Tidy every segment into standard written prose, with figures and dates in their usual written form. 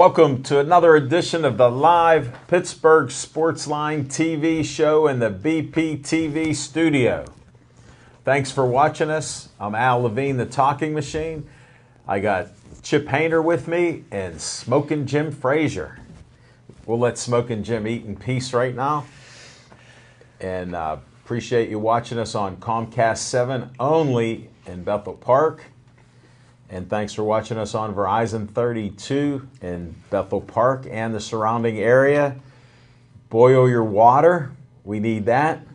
Welcome to another edition of the live Pittsburgh Sportsline TV show in the BPTV studio. Thanks for watching us. I'm Al Levine, the Talking Machine. I got Chip Hayner with me and Smokin' Jim Frazier. We'll let Smokin' Jim eat in peace right now. And appreciate you watching us on Comcast 7 only in Bethel Park. And thanks for watching us on Verizon 32 in Bethel Park and the surrounding area. Boil your water. We need that.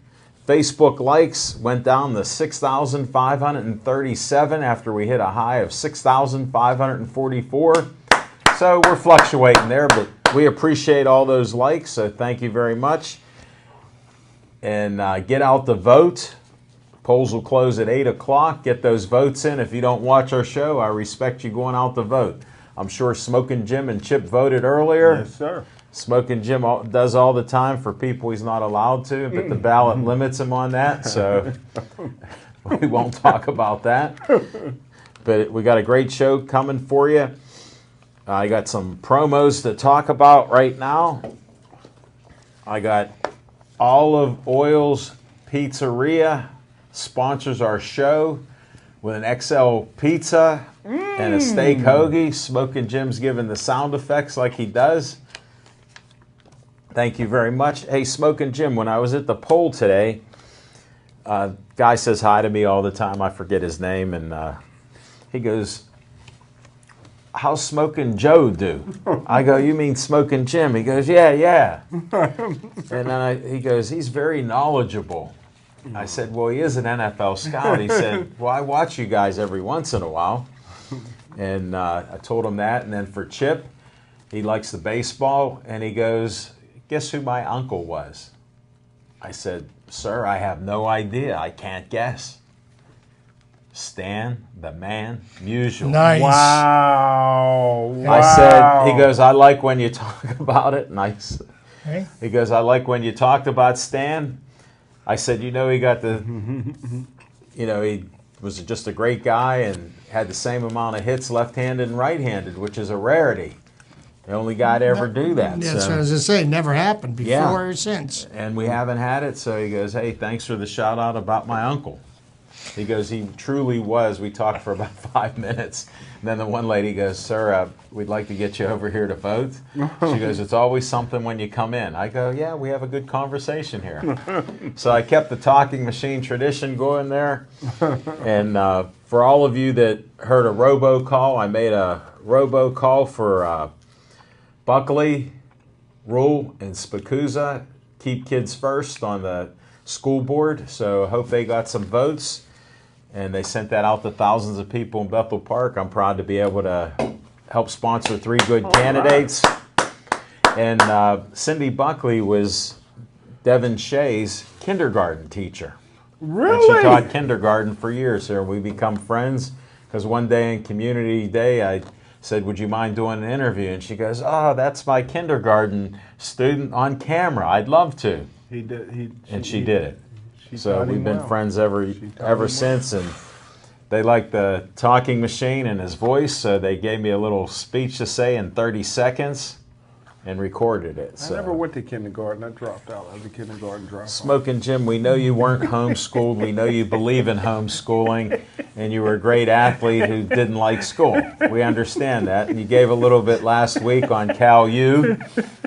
Facebook likes went down to 6,537 after we hit a high of 6,544. So we're fluctuating there, but we appreciate all those likes, so thank you very much. And get out the vote. Polls will close at 8 o'clock. Get those votes in. If you don't watch our show, I respect you going out to vote. I'm sure Smokin' Jim and Chip voted earlier. Yes, sir. Smokin' Jim does all the time for people he's not allowed to, but the ballot limits him on that, so we won't talk about that. But we got a great show coming for you. I got some promos to talk about right now. I got Olive Oil's Pizzeria sponsors our show with an XL pizza and a steak hoagie. Smokin' Jim's giving the sound effects like he does. Thank you very much. Hey, Smokin' Jim, when I was at the poll today, guy says hi to me all the time. I forget his name, and he goes, "How's Smokin' Joe do?" I go, "You mean Smokin' Jim?" He goes, yeah. And then he goes, "He's very knowledgeable." I said, "Well, he is an NFL scout." He said, "Well, I watch you guys every once in a while." And I told him that. And then for Chip, he likes the baseball. And he goes, "Guess who my uncle was?" I said, "Sir, I have no idea. I can't guess." Stan, the man, Musial. Nice. Wow. I said, he goes, "I like when you talk about it." Nice. Hey? He goes, "I like when you talked about Stan." I said, he got the, he was just a great guy and had the same amount of hits left-handed and right-handed, which is a rarity. The only guy to ever do that. That's so. what I was going to say. Never happened before Yeah. or since. And we haven't had it, so he goes, "Hey, thanks for the shout-out about my uncle." He goes, he truly was. We talked for about 5 minutes. And then the one lady goes, "Sir, we'd like to get you over here to vote." She goes, "It's always something when you come in." I go, "Yeah, we have a good conversation here." So I kept the Talking Machine tradition going there. And for all of you that heard a robocall, I made a robocall for Buckley, Rule, and Spikuza. Keep kids first on the school board. So I hope they got some votes. And they sent that out to thousands of people in Bethel Park. I'm proud to be able to help sponsor 3 good candidates. And Cindy Buckley was Devin Shea's kindergarten teacher. Really? And she taught kindergarten for years here. We become friends because one day in Community Day, I said, "Would you mind doing an interview?" And she goes, "Oh, that's my kindergarten student on camera. I'd love to." He did. She did it. So we've been well. friends ever since, and they liked the Talking Machine and his voice, so they gave me a little speech to say in 30 seconds and recorded it. I never went to kindergarten. I dropped out of the kindergarten dropout. Smokin' Jim, we know you weren't homeschooled. We know you believe in homeschooling, and you were a great athlete who didn't like school. We understand that. And you gave a little bit last week on Cal U,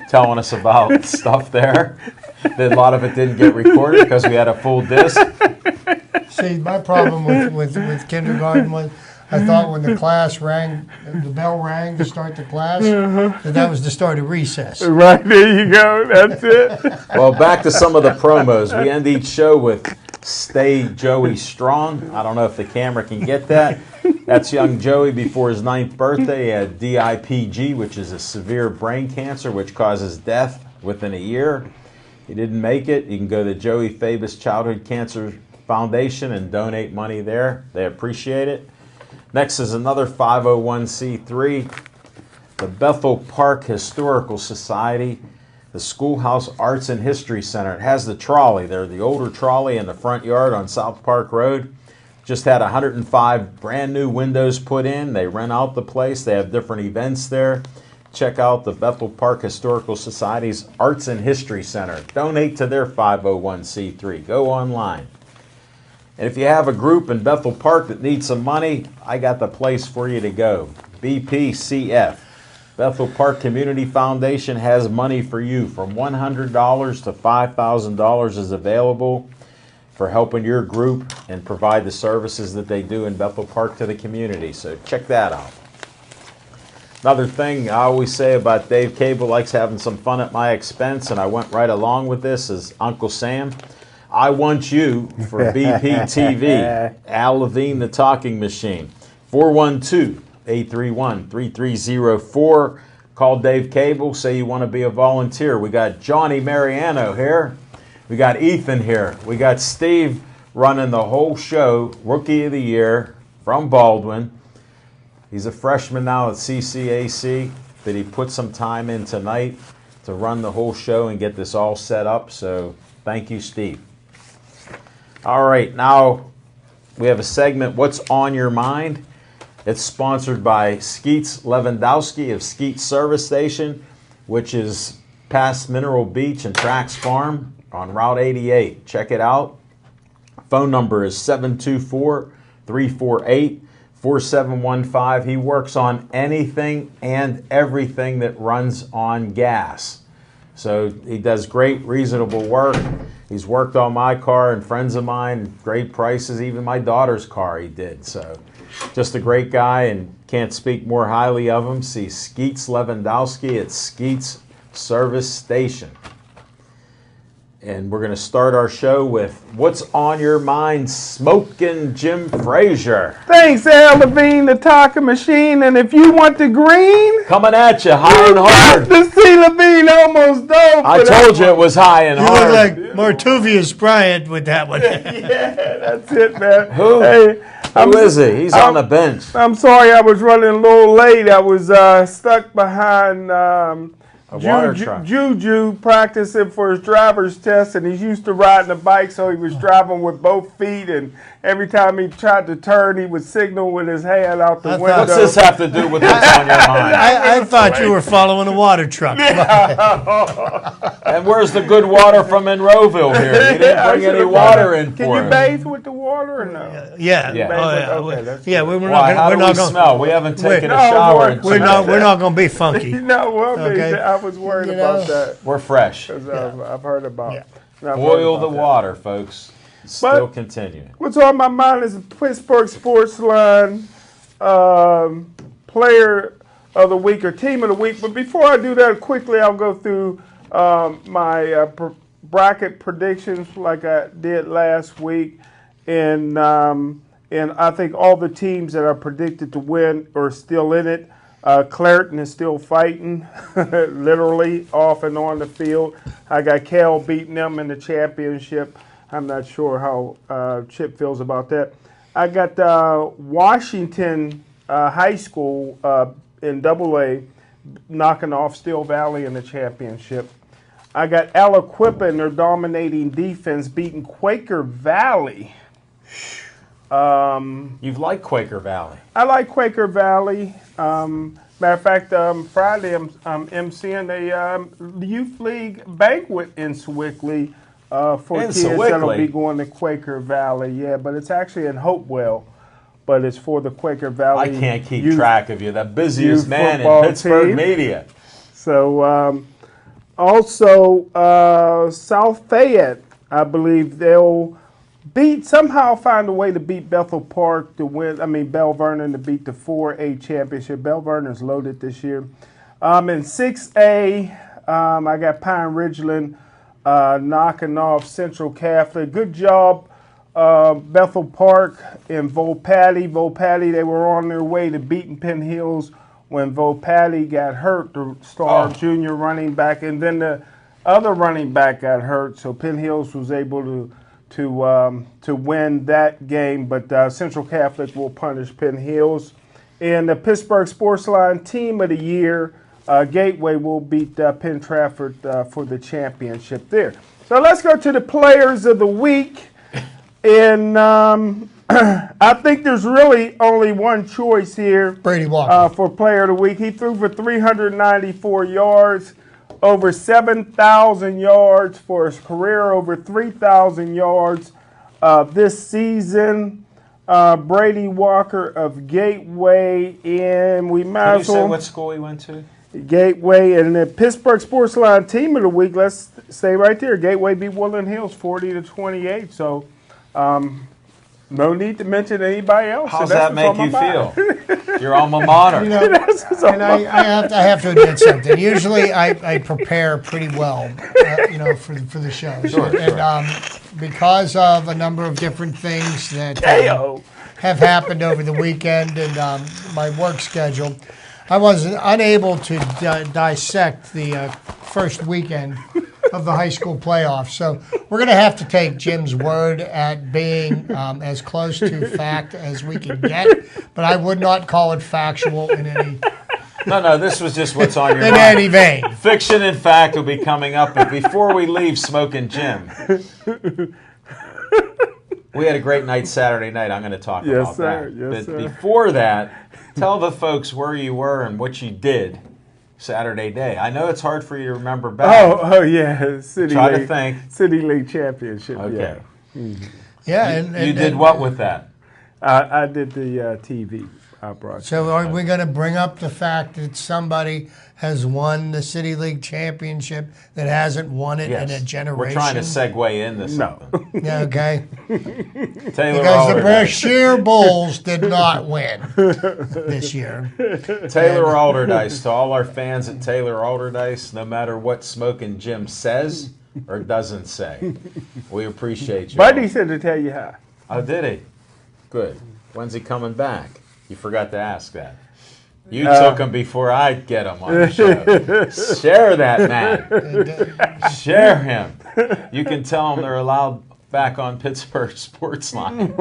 telling us about stuff there. A lot of it didn't get recorded because we had a full disc. See, my problem with kindergarten was I thought when the class rang, the bell rang to start the class, that was the start of recess. Right, there you go. That's it. Well, back to some of the promos. We end each show with "Stay Joey Strong." I don't know if the camera can get that. That's young Joey before his 9th birthday. He had DIPG, which is a severe brain cancer, which causes death within a year. He didn't make it. You can go to Joey Fabus Childhood Cancer Foundation and donate money there. They appreciate it. Next is another 501c3, the Bethel Park Historical Society, the Schoolhouse Arts and History Center. It has the trolley there, the older trolley in the front yard on South Park Road. Just had 105 brand new windows put in. They rent out the place. They have different events there. check out the Bethel Park Historical Society's Arts and History Center. Donate to their 501c3. Go online. And if you have a group in Bethel Park that needs some money, I got the place for you to go. BPCF. Bethel Park Community Foundation has money for you. From $100 to $5,000 is available for helping your group and provide the services that they do in Bethel Park to the community. So check that out. Another thing I always say about Dave Cable likes having some fun at my expense, and I went right along with this, is Uncle Sam. I want you for BPTV. Al Levine, the talking machine. 412-831-3304. Call Dave Cable. Say you want to be a volunteer. We got Johnny Mariano here. We got Ethan here. We got Steve running the whole show. Rookie of the Year from Baldwin. He's a freshman now at CCAC. That he put some time in tonight to run the whole show and get this all set up. So thank you, Steve. All right, now we have a segment, What's on Your Mind? It's sponsored by Skeets Lewandowski of Skeets Service Station, which is past Mineral Beach and Trax Farm on Route 88. Check it out. Phone number is 724-348-4715. He works on anything and everything that runs on gas. So he does great, reasonable work. He's worked on my car and friends of mine, great prices, even my daughter's car he did. So just a great guy, and can't speak more highly of him. See Skeets Lewandowski at Skeets Service Station. And we're going to start our show with What's on Your Mind, Smoking Jim Frazier. Thanks, Al Levine, the talking machine. And if you want the green, Coming at you high and hard. the C. Levine almost dove. I told you it was high and You hard. look like Martuvius Bryant with that one. Yeah, that's it, man. Who? Hey, Who is he? He's on the bench. I'm sorry I was running a little late. I was stuck behind water truck. Juju practicing for his driver's test, and he's used to riding a bike, so he was driving with both feet, and every time he tried to turn, he would signal with his hand out the I thought- window. What's this have to do with what's on your mind? I thought you were following a water truck. And where's the good water from Monroeville here? You didn't bring any water in Can for you him. bathe with the water or no? Yeah. Yeah. Oh, yeah. Okay, that's Yeah, we're Why? How not do we going. smell? We haven't taken a No, shower in We're tonight. not going to be funky. No, well, Okay. I was worried You about know. that. We're fresh. 'Cause I've heard about Yeah. I've heard Boil about the that. water, folks. Still continuing. What's on my mind is the Pittsburgh Sports Line Player of the Week or Team of the Week. But before I do that, quickly I'll go through my bracket predictions like I did last week, and I think all the teams that are predicted to win are still in it. Clareton is still fighting, literally off and on the field. I got Cal beating them in the championship. I'm not sure how Chip feels about that. I got Washington High School in AA knocking off Steel Valley in the championship. I got Aliquippa and their dominating defense beating Quaker Valley. You've liked Quaker Valley. I like Quaker Valley. Matter of fact, Friday I'm emceeing a youth league banquet in Sewickley for In kids that'll Sewickley? be going to Quaker Valley. Yeah, but it's actually in Hopewell, but it's for the Quaker Valley. I can't keep youth. track of you. The busiest youth man in football Pittsburgh team. media. So also South Fayette, I believe they'll somehow find a way to beat Bethel Park to win. I mean Bell Vernon to beat the 4A championship. Bell Vernon's loaded this year. In 6A, I got Pine Ridgeland knocking off Central Catholic. Good job, Bethel Park and Volpatty. Volpatty, they were on their way to beating Penn Hills when Volpatty got hurt, the star junior running back, and then the other running back got hurt, so Penn Hills was able to win that game, but Central Catholic will punish Penn Hills. And the Pittsburgh Sports Line Team of the Year, Gateway will beat Penn Trafford for the championship there. So let's go to the Players of the Week. And I think there's really only one choice here Brady Walker. for Player of the Week. He threw for 394 yards, over 7,000 yards for his career, over 3,000 yards this season. Brady Walker of Gateway, and we might Can you as say well what school he went to? Gateway and the Pittsburgh Sports Line Team of the Week. Let's stay right there. Gateway beat Woodland Hills 40-28. So, no need to mention anybody else. How's So that's that what's make on you my mind. feel? Your alma mater. You know, and I have to admit something. Usually, I prepare pretty well, for the shows. Sure, and because of a number of different things that Heyo. have happened over the weekend and my work schedule, I was unable to dissect the first weekend of the high school playoffs. So we're going to have to take Jim's word at being as close to fact as we can get, but I would not call it factual in any No, this was just what's on your in mind. any vein. Fiction and fact will be coming up, but before we leave Smoking Jim, we had a great night Saturday night. I'm going to talk Yes, about sir. that. Yes, but sir. before that, tell the folks where you were and what you did Saturday day. I know it's hard for you to remember back. Oh yeah, City Try to League, think. City League Championship. Okay. Yeah, and You did what with that? I did the TV broadcast. So are we going to bring up the fact that somebody has won the City League Championship that hasn't won it in a generation? We're trying to segue into something. Yeah, okay. Taylor Because the Alderdice. Brashear Bulls did not win this year. Taylor Alderdice. To all our fans at Taylor Alderdice, no matter what Smoking Jim says or doesn't say, we appreciate you. Buddy said to tell you hi. Oh, did he? Good. When's he coming back? You forgot to ask that. You took him before I get him on the show. Share that man. Share him. You can tell them they're allowed back on Pittsburgh Sports Line.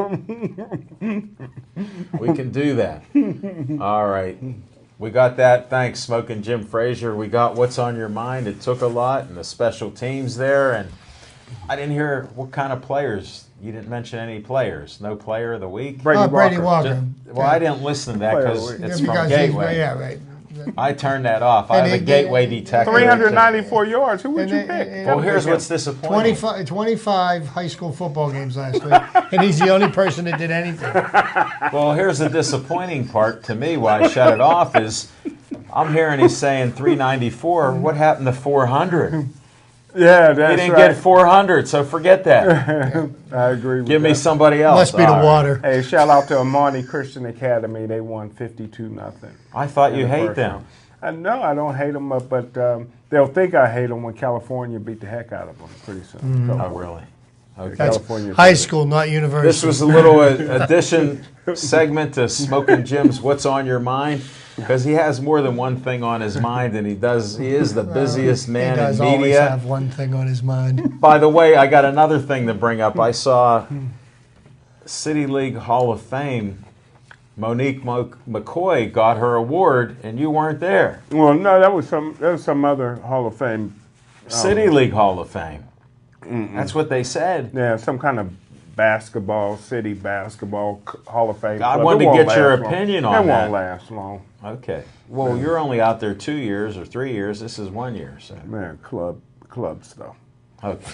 We can do that. All right. We got that. Thanks, Smoking Jim Frazier. We got what's on your mind. It took a lot, and the special teams there. And I didn't hear what kind of players. You didn't mention any players. No player of the week. Brady Walker. Well, I didn't listen to that because it's from Because he's- Gateway. Yeah, right. I turned that off. I And have a it- Gateway detector. 394 yards. Who would you And- pick? and- Well, here's what's disappointing. 25 high school football games last week, and he's the only person that did anything. Well, here's the disappointing part to me why I shut it off is I'm hearing he's saying 394. What happened to 400? Yeah, He that's didn't right. get 400, so forget that. I agree with Give me that. somebody else. Must be the All right. water. Hey, shout out to Amani Christian Academy. They won 52-0. I thought you hate them. No, I don't hate them, but they'll think I hate them when California beat the heck out of them pretty soon. Oh, really? Okay. That's California. high school, not university. This was a little addition segment to Smoking Jim's What's on Your Mind, because he has more than one thing on his mind, and he is the busiest man he does in always media. have one thing on his mind. By the way, I got another thing to bring up. I saw City League Hall of Fame. Monique McCoy got her award, and you weren't there. Well, no, that was some other Hall of Fame. City League Hall of Fame. That's what they said. Yeah, some kind of city basketball Hall of Fame. I club. wanted It to won't get your last long. opinion on It that. won't last long. Okay. Well, you're only out there 2 years or 3 years. This is 1 year. So. Man, club stuff. Okay.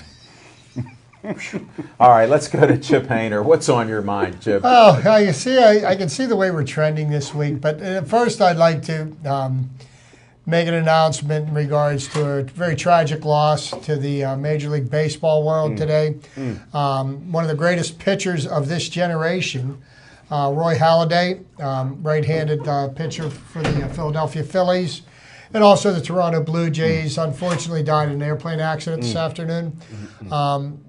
All right, let's go to Chip Hayner. What's on your mind, Chip? Oh, you see, I can see the way we're trending this week. But first, I'd like to make an announcement in regards to a very tragic loss to the Major League Baseball world today. One of the greatest pitchers of this generation, Roy Halladay, right-handed pitcher for the Philadelphia Phillies, and also the Toronto Blue Jays, unfortunately died in an airplane accident this afternoon.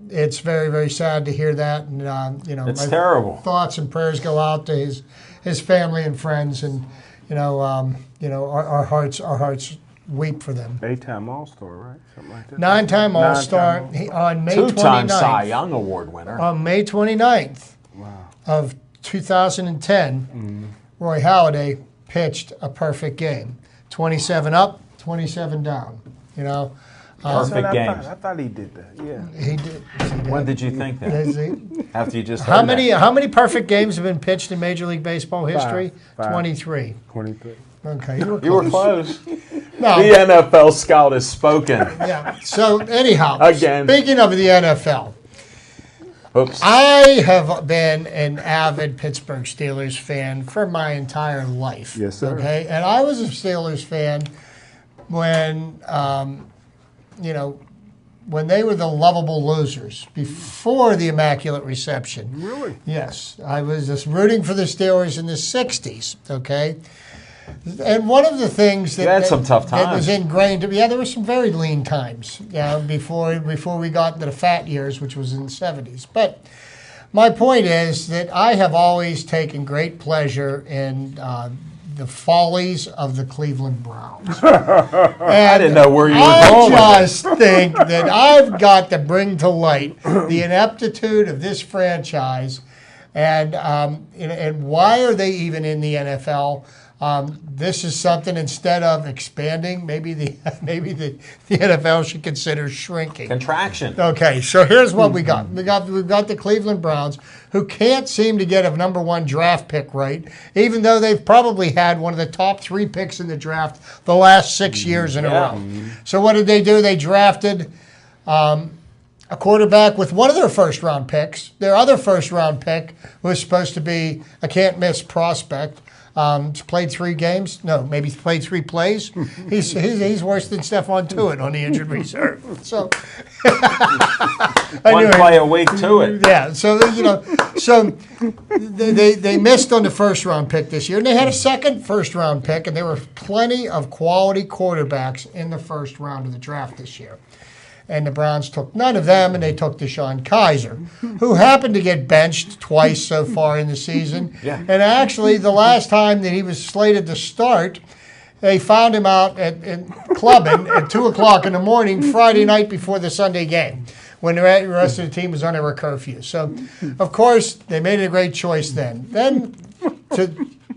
It's very, very sad to hear that, and It's my terrible. thoughts and prayers go out to his family and friends, and our hearts weep for them. 8-time All-Star, right? Something like that. 9-time All-Star All-Star. on May Two-time Cy 29th. Young Award winner. On May 29th of 2010, Roy Halladay pitched a perfect game. 27 up, 27 down. Perfect games. I thought he did that. Yeah. He did. When did you think that? Is he- After you just How heard many that? how many perfect games have been pitched in Major League Baseball history? Five. 23. 23. Okay, you were You were close. close. No, The NFL scout has spoken. yeah. So anyhow, Again. speaking of the NFL, Oops. I have been an avid Pittsburgh Steelers fan for my entire life. Yes, sir. Okay, and I was a Steelers fan when, when they were the lovable losers before the Immaculate Reception. Really? Yes, I was just rooting for the Steelers in the '60s. Okay. And one of the things that, You had some tough that was times. ingrained, there were some very lean times before we got into the fat years, which was in the 70s. But my point is that I have always taken great pleasure in the follies of the Cleveland Browns. I didn't know where you were I going with just think that I've got to bring to light the ineptitude of this franchise, and why are they even in the NFL? This is something, instead of expanding, maybe the NFL should consider shrinking. Contraction. Okay, so here's what we got. We've got the Cleveland Browns, who can't seem to get a number one draft pick right, even though they've probably had one of the top 3 picks in the draft the last 6 years in a row. So what did they do? They drafted a quarterback with one of their first-round picks. Their other first-round pick was supposed to be a can't-miss prospect. Played 3 games. No, maybe played 3 plays. He's worse than Stephon Tuitt on the injured reserve. So One play a week to it. yeah. So they missed on the first round pick this year, and they had a second first round pick, and there were plenty of quality quarterbacks in the first round of the draft this year. And the Browns took none of them, and they took DeShone Kizer, who happened to get benched twice so far in the season. Yeah. And actually, the last time that he was slated to start, they found him out at clubbing at 2 o'clock in the morning, Friday night before the Sunday game, when the rest of the team was on a curfew. So, of course, they made a great choice then. Then,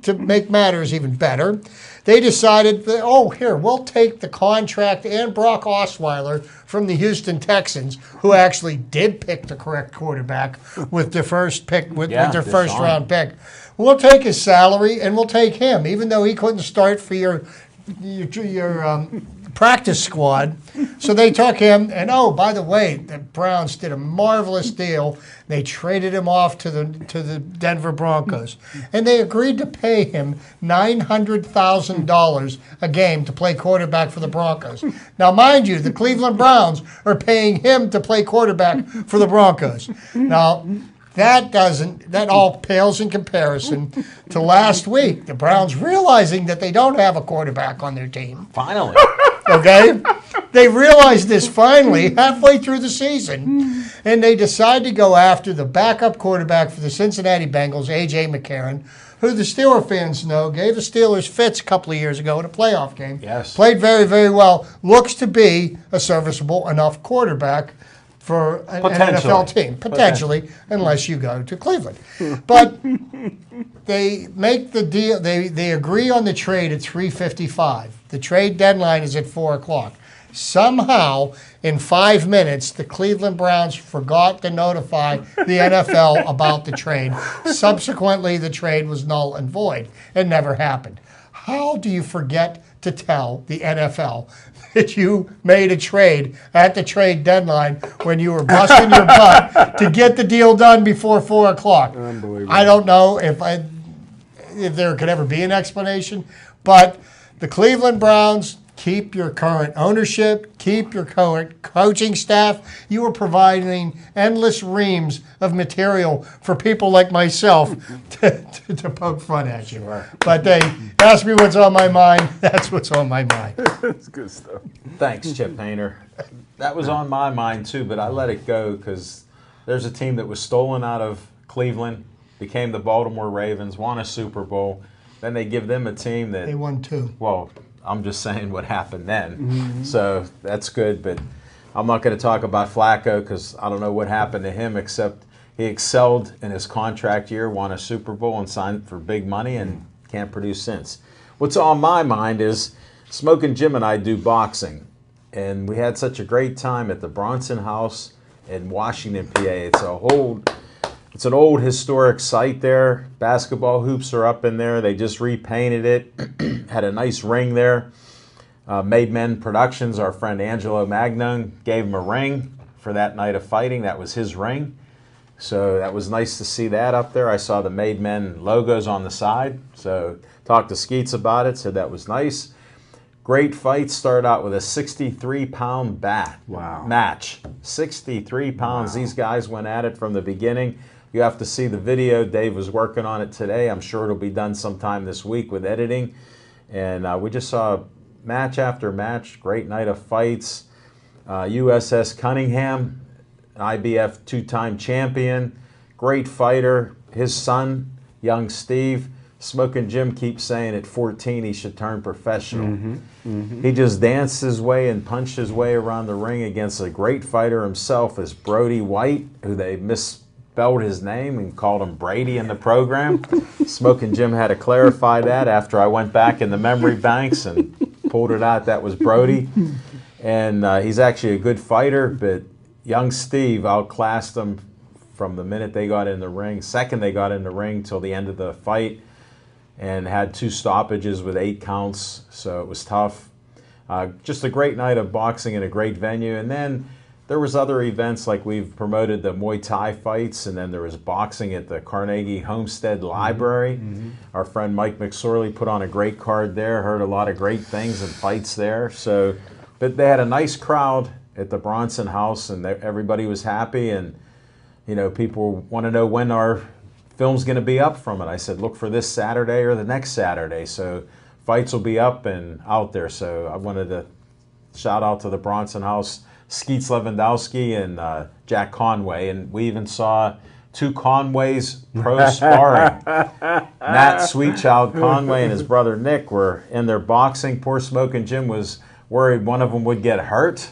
to make matters even better, they decided that, we'll take the contract and Brock Osweiler from the Houston Texans, who actually did pick the correct quarterback with their first pick, with their DeShone. first round pick. We'll take his salary and we'll take him, even though he couldn't start for your practice squad. So they took him, and by the way, the Browns did a marvelous deal. They traded him off to the Denver Broncos, and they agreed to pay him $900,000 a game to play quarterback for the Broncos. Now, mind you, the Cleveland Browns are paying him to play quarterback for the Broncos. Now, that all pales in comparison to last week. The Browns realizing that they don't have a quarterback on their team. Finally. Okay? They realized this finally halfway through the season, and they decided to go after the backup quarterback for the Cincinnati Bengals, A.J. McCarron, who the Steelers fans know gave the Steelers fits a couple of years ago in a playoff game. Yes. Played very, very well. Looks to be a serviceable enough quarterback for an NFL team, potentially, unless you go to Cleveland. But they make the deal. They agree on the trade at 3:55. The trade deadline is at 4 o'clock. Somehow, in 5 minutes, the Cleveland Browns forgot to notify the NFL about the trade. Subsequently, the trade was null and void. It never happened. How do you forget to tell the NFL that you made a trade at the trade deadline when you were busting your butt to get the deal done before 4 o'clock? Unbelievable. I don't know if there could ever be an explanation, but the Cleveland Browns, keep your current ownership, keep your current coaching staff. You are providing endless reams of material for people like myself to poke fun at you. Sure. But they ask me what's on my mind. That's what's on my mind. That's good stuff. Thanks, Chip Painter. That was on my mind too, but I let it go because there's a team that was stolen out of Cleveland, became the Baltimore Ravens, won a Super Bowl. Then they give them a team that They won 2. Well, I'm just saying what happened then. So that's good, but I'm not going to talk about Flacco because I don't know what happened to him except he excelled in his contract year, won a Super Bowl and signed for big money and can't produce since. What's on my mind is Smoking Jim and I do boxing. and we had such a great time at the Bronson House in Washington, PA. It's an old historic site there. Basketball hoops are up in there. They just repainted it. Had a nice ring there. Made Men Productions, our friend Angelo Magnone, gave him a ring for that night of fighting. That was his ring. So that was nice to see that up there. I saw the Made Men logos on the side. So talked to Skeets about it, said that was nice. Great fight. Started out with a 63-pound match. 63 pounds. Wow. These guys went at it from the beginning. You have to see the video. Dave was working on it today. I'm sure it'll be done sometime this week with editing. And we just saw match after match. Great night of fights. USS Cunningham, IBF two-time champion. Great fighter. His son, young Steve. Smoking Jim keeps saying at 14 he should turn professional. He just danced his way and punched his way around the ring against a great fighter himself, as Brody White, who they misspelled his name and called him Brady in the program. Smoking Jim had to clarify that after I went back in the memory banks and pulled it out. That was Brody. And he's actually a good fighter, but young Steve outclassed him from the minute they got in the ring. Second they got in the ring till the end of the fight, and had 2 stoppages with 8 counts, so it was tough. Just a great night of boxing in a great venue. And then there was other events, like we've promoted the Muay Thai fights, and then there was boxing at the Carnegie Homestead Library. Our friend Mike McSorley put on a great card there, heard a lot of great things and fights there. So, but they had a nice crowd at the Bronson House, and everybody was happy, and you know, people want to know when our film's going to be up from it. I said, look for this Saturday or the next Saturday. So fights will be up and out there. So I wanted to shout out to the Bronson House, Skeets Lewandowski and Jack Conway. And we even saw 2 Conways pro sparring. Matt Sweetchild Conway and his brother Nick were in their boxing. Poor Smoking Jim was worried one of them would get hurt.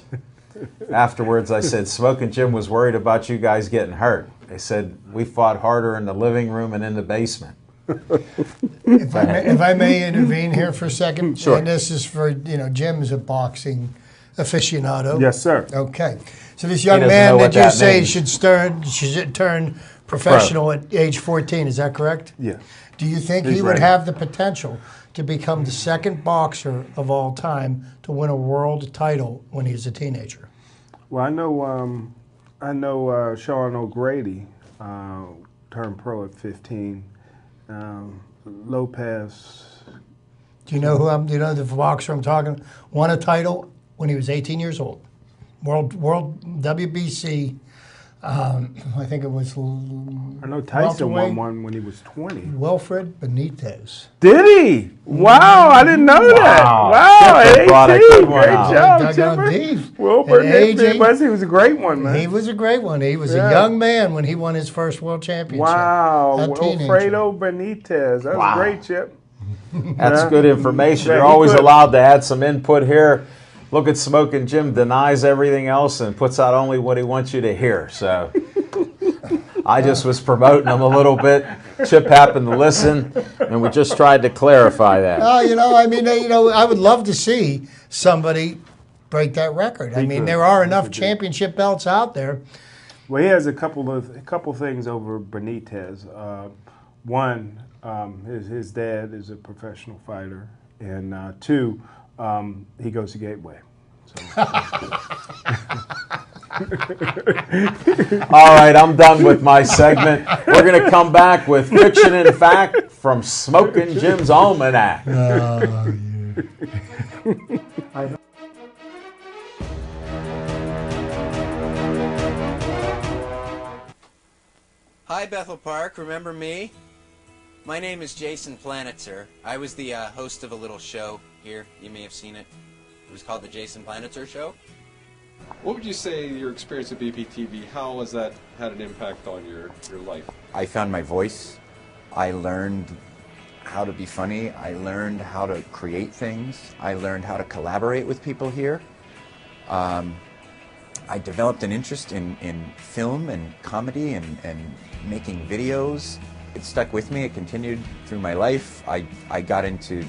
Afterwards, I said, Smoking Jim was worried about you guys getting hurt. They said, we fought harder in the living room and in the basement. If I may intervene here for a second. Sure. And this is for, Jim is a boxing aficionado. Yes, sir. Okay. So this young doesn't man know that what you that say means. should turn professional at age 14, is that correct? Yeah. Do you think He's he would ready. have the potential to become the second boxer of all time to win a world title when he was a teenager? Well, I know Sean O'Grady turned pro at 15. Lopez. Do you know do you know the boxer I'm talking? Won a title when he was 18 years old. World WBC. I think it was. I know Tyson welterweight. won one when he was 20. Wilfred Benitez. Did he? Wow, I didn't know that. Wow, Chipper at brought a 18. good one Great out. job, Dug out Chipper. deep. Wilford At age he was a great one, man. He was a great one. He was Yeah. a young man when he won his first world championship. Wow, A teenager. Wilfredo Benitez. That's Wow. great, Chip. That's Yeah. good information. Yeah, You're he always put- allowed to add some input here. Look at Smoking Jim, denies everything else and puts out only what he wants you to hear. So I just was promoting him a little bit. Chip happened to listen, and we just tried to clarify that. Oh, I would love to see somebody break that record. I mean, could. there are He enough could do. championship belts out there. Well, he has a couple things over Benitez. One, his dad is a professional fighter, and 2, he goes to Gateway. So. All right, I'm done with my segment. We're going to come back with Fiction and Fact from Smoking Jim's Almanac. Hi, Bethel Park. Remember me? My name is Jason Planitzer. I was the host of a little show here. You may have seen it. It was called The Jason Planitzer Show. What would you say your experience at BPTV, how has that had an impact on your life? I found my voice. I learned how to be funny. I learned how to create things. I learned how to collaborate with people here. I developed an interest in film and comedy and making videos. It stuck with me. It continued through my life. I got into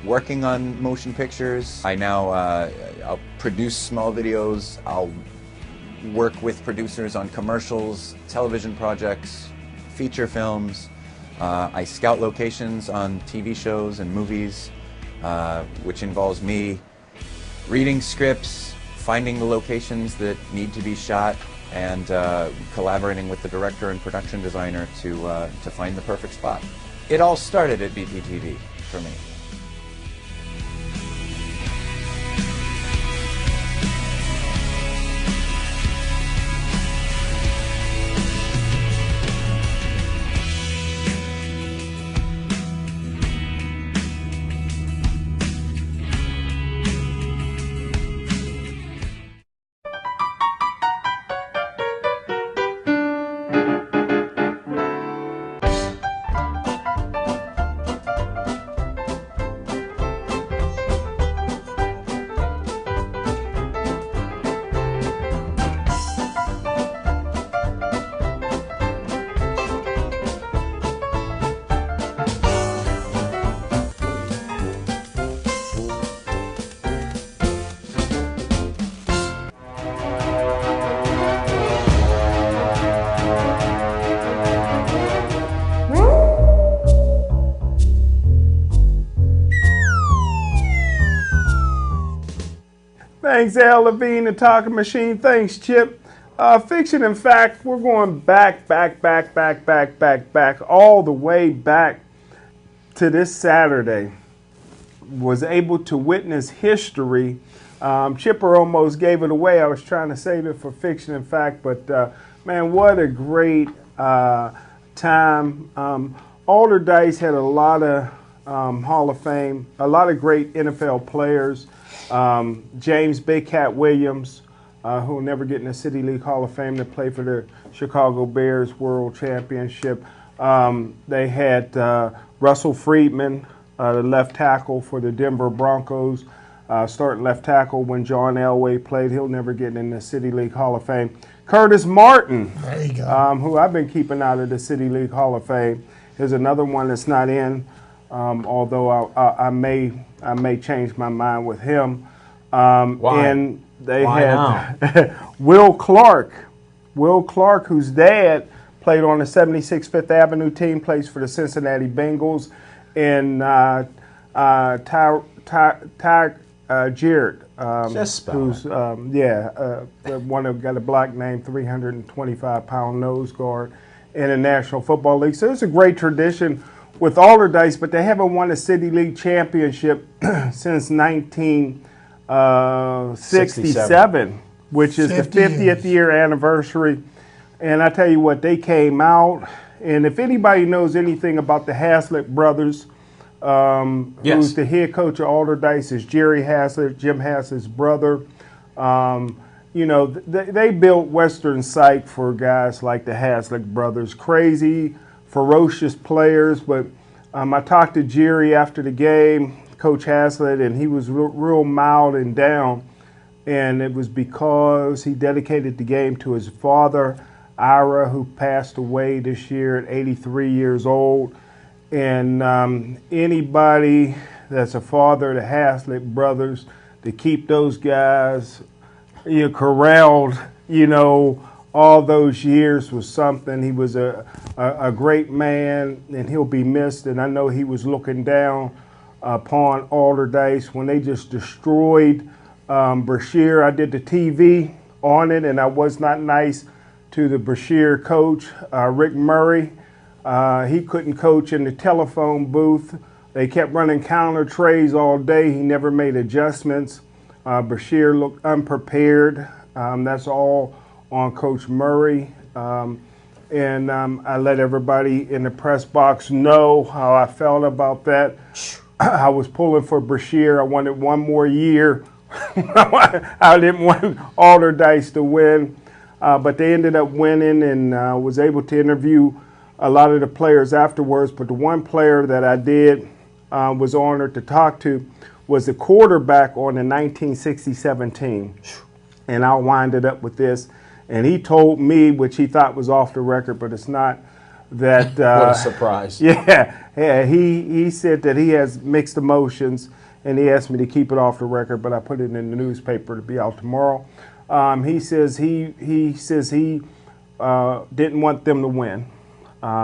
working on motion pictures. I now I'll produce small videos. I'll work with producers on commercials, television projects, feature films. I scout locations on TV shows and movies, which involves me reading scripts, finding the locations that need to be shot, and collaborating with the director and production designer to find the perfect spot. It all started at BPTV for me. Thanks, Al Levine, the Talking Machine. Thanks, Chip. Fiction and fact, we're going back, all the way back to this Saturday. Was able to witness history. Chipper almost gave it away. I was trying to save it for fiction and fact, but man, what a great time. Alderdice had a lot of Hall of Fame, a lot of great NFL players. James Big Cat Williams, who will never get in the City League Hall of Fame, to play for the Chicago Bears World Championship. They had Russell Friedman, the left tackle for the Denver Broncos, starting left tackle when John Elway played. He'll never get in the City League Hall of Fame. Curtis Martin, There you go. who I've been keeping out of the City League Hall of Fame. Here's another one that's not in, although I may change my mind with him. Why? And they Why had Will Clark, whose dad played on the 76 Fifth Avenue team, plays for the Cincinnati Bengals, and Jarrett, Just spell who's one of got a black name, 325-pound nose guard in the National Football League. So it's a great tradition with Alderdice, but they haven't won a City League championship since 1967, which is the 50 50th year anniversary. And I tell you what, they came out, and if anybody knows anything about the Haslett brothers, Yes. who's the head coach of Alderdice, is Jerry Haslett, Jim Haslett's brother. You know, they built Western Psych for guys like the Haslett brothers. Crazy, ferocious players, but I talked to Jerry after the game, Coach Haslett, and he was real mild and down, and it was because he dedicated the game to his father, Ira, who passed away this year at 83 years old. And anybody that's a father of the Haslett brothers, to keep those guys corralled, all those years was something. He was a great man, and he'll be missed. And I know he was looking down upon Alderdice when they just destroyed Brashear. I did the TV on it, and I was not nice to the Brashear coach, Rick Murray. He couldn't coach in the telephone booth. They kept running counter trays all day. He never made adjustments. Brashear looked unprepared. That's all on Coach Murray. And I let everybody in the press box know how I felt about that. I was pulling for Brashear. I wanted one more year. I didn't want Alderdice to win. But they ended up winning, and was able to interview a lot of the players afterwards. But the one player that I did was honored to talk to was the quarterback on the 1967 team. And I'll wind it up with this. And he told me, which he thought was off the record, but it's not, that What a surprise. yeah, he said that he has mixed emotions, and he asked me to keep it off the record, but I put it in the newspaper to be out tomorrow. He says he didn't want them to win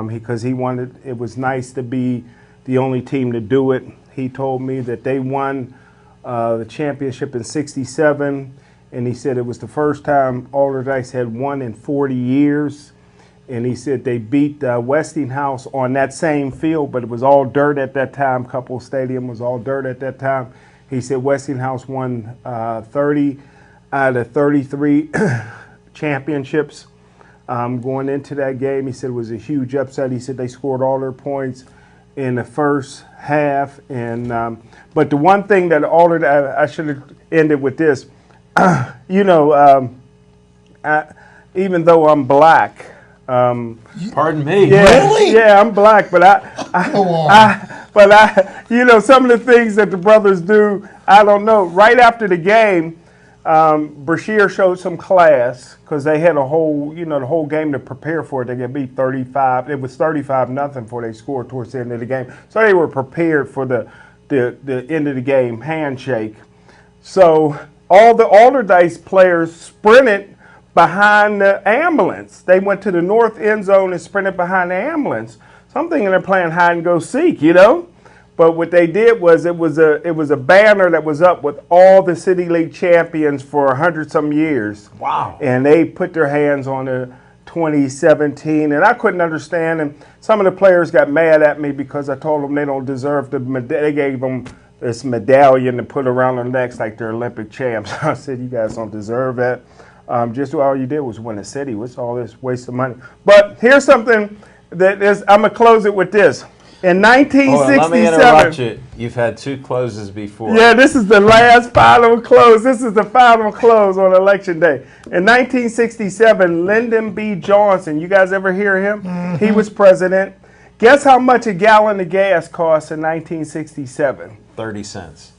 because he wanted, it was nice to be the only team to do it. He told me that they won the championship in '67, and he said it was the first time Allderdice had won in 40 years. And he said they beat Westinghouse on that same field, but it was all dirt at that time. Couple Stadium was all dirt at that time. He said Westinghouse won 30 out of 33 championships going into that game. He said it was a huge upset. He said they scored all their points in the first half. And but the one thing that I should have ended with this, even though I'm black. Pardon me. Yeah, Really? Yeah, I'm black, but Go on. some of the things that the brothers do, I don't know. Right after the game, Brashear showed some class because they had the whole game to prepare for it. They get beat 35. It was 35-0 before they scored towards the end of the game. So they were prepared for the end of the game handshake. So all the Allderdice players sprinted behind the ambulance. They went to the north end zone and sprinted behind the ambulance. So I'm thinking they're playing hide and go seek, But what they did was it was a banner that was up with all the City League champions for 100-some years. Wow. And they put their hands on the 2017, and I couldn't understand. And some of the players got mad at me because I told them they don't deserve they gave them this medallion to put around their necks like they're Olympic champs. I said, you guys don't deserve that. Just all you did was win a city. What's all this waste of money? But here's something that is, I'm going to close it with this. In 1967. Let me interrupt you. You've had 2 closes before. Yeah, this is the last final close. This is the final close on Election Day. In 1967, Lyndon B. Johnson, you guys ever hear him? Mm-hmm. He was president. Guess how much a gallon of gas cost in 1967? 30 cents.